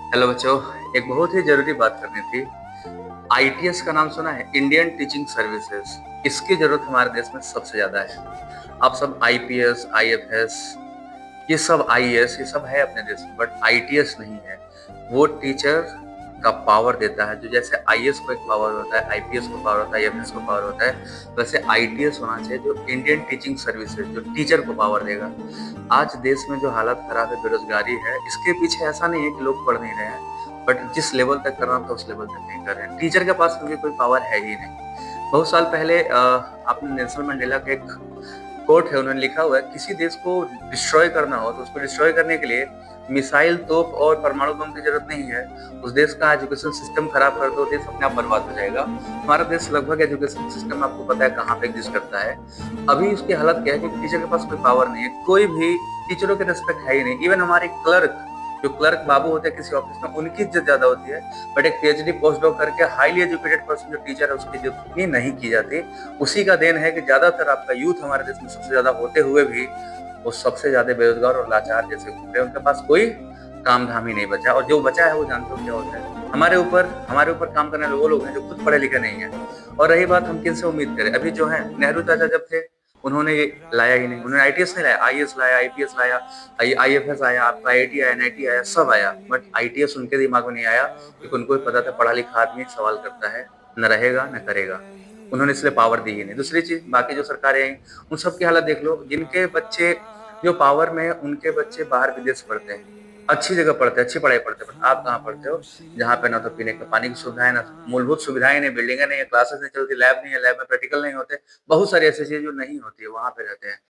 Hello बच्चों, एक बहुत ही ज़रूरी बात करनी थी। आईटीएस का नाम सुना है? Indian teaching services. इसकी ज़रूरत हमारे देश में सबसे ज़्यादा है। आप सब आईपीएस, आईएफएस, ये सब आईएएस, ये सब है अपने देश में, बट आईटीएस नहीं है। वो टीचर का पावर देता है। जो जैसे आईएएस को एक पावर होता है, आईपीएस को पावर होता है, आईएफएस को पावर होता है, वैसे आईटीएस होना चाहिए जो इंडियन टीचिंग सर्विसेज, जो टीचर को पावर देगा। आज देश में जो हालत खराब है, बेरोजगारी है, इसके पीछे ऐसा नहीं है कि लोग पढ़ नहीं रहे हैं, बट जिस लेवल तक करना था उस लेवल तक नहीं कर रहे हैं। टीचर के पास क्योंकि कोई पावर है ही नहीं। बहुत साल पहले आपने नेल्सन मंडेला का एक कोट है, उन्होंने लिखा हुआ है, किसी देश को डिस्ट्रॉय करना हो तो उसको डिस्ट्रॉय करने के लिए मिसाइल, तोप और परमाणु बम की जरूरत नहीं है। उस देश का एजुकेशन सिस्टम खराब कर दो, देश अपने आप बर्बाद हो जाएगा। हमारा देश लगभग एजुकेशन सिस्टम आपको पता है कहाँ पे एग्जिस्ट करता है। अभी उसकी हालत क्या है कि टीचर के पास कोई पावर नहीं है, कोई भी टीचरों के रिस्पेक्ट है ही नहीं। इवन हमारे क्लर्क, जो क्लर्क बाबू होते हैं किसी ऑफिस में, उनकी इज्जत ज्यादा होती है, बट एक पीएचडी पोस्ट डॉक करके हाईली एजुकेटेड पर्सन जो टीचर है उसकी इज्जत उतनी नहीं की जाती। उसी का देन है कि ज्यादातर आपका यूथ हमारे देश में सबसे ज्यादा होते हुए भी वो सबसे ज्यादा बेरोजगार और लाचार जैसे घूम रहे हैं। उनके पास कोई काम धाम ही नहीं बचा, और जो बचा है वो जानते हो क्या होता है? हमारे ऊपर काम करने वाले वो लोग हैं जो खुद पढ़े लिखे नहीं है। और रही बात, हम किनसे उम्मीद करें? अभी जो है नेहरू चाचा जब थे, उन्होंने ये लाया ही नहीं। उन्होंने आईटीएस नहीं लाया, आईएएस लाया, आईपीएस लाया, आईएफएस आया, आपका आईटी आया, एनआईटी आया, सब आया, बट आईटीएस उनके दिमाग में नहीं आया, क्योंकि उनको भी पता था पढ़ा लिखा आदमी सवाल करता है, न रहेगा न करेगा। उन्होंने इसलिए पावर दी ही नहीं। दूसरी चीज, बाकी जो सरकारें आई उन सब की हालत देख लो। जिनके बच्चे जो पावर में है उनके बच्चे बाहर विदेश पढ़ते हैं, अच्छी जगह पढ़ते हैं, अच्छी पढ़ाई पढ़ते हैं, बट आप कहाँ पढ़ते हो? जहाँ पे ना तो पीने का पानी की सुविधाएं, ना मूलभूत सुविधाएं, नहीं बिल्डिंगें नहीं है, क्लासेस नहीं चलती, लैब नहीं है, लैब में प्रैक्टिकल नहीं होते, बहुत सारी ऐसी चीजें जो नहीं होती है, वहां पे रहते हैं।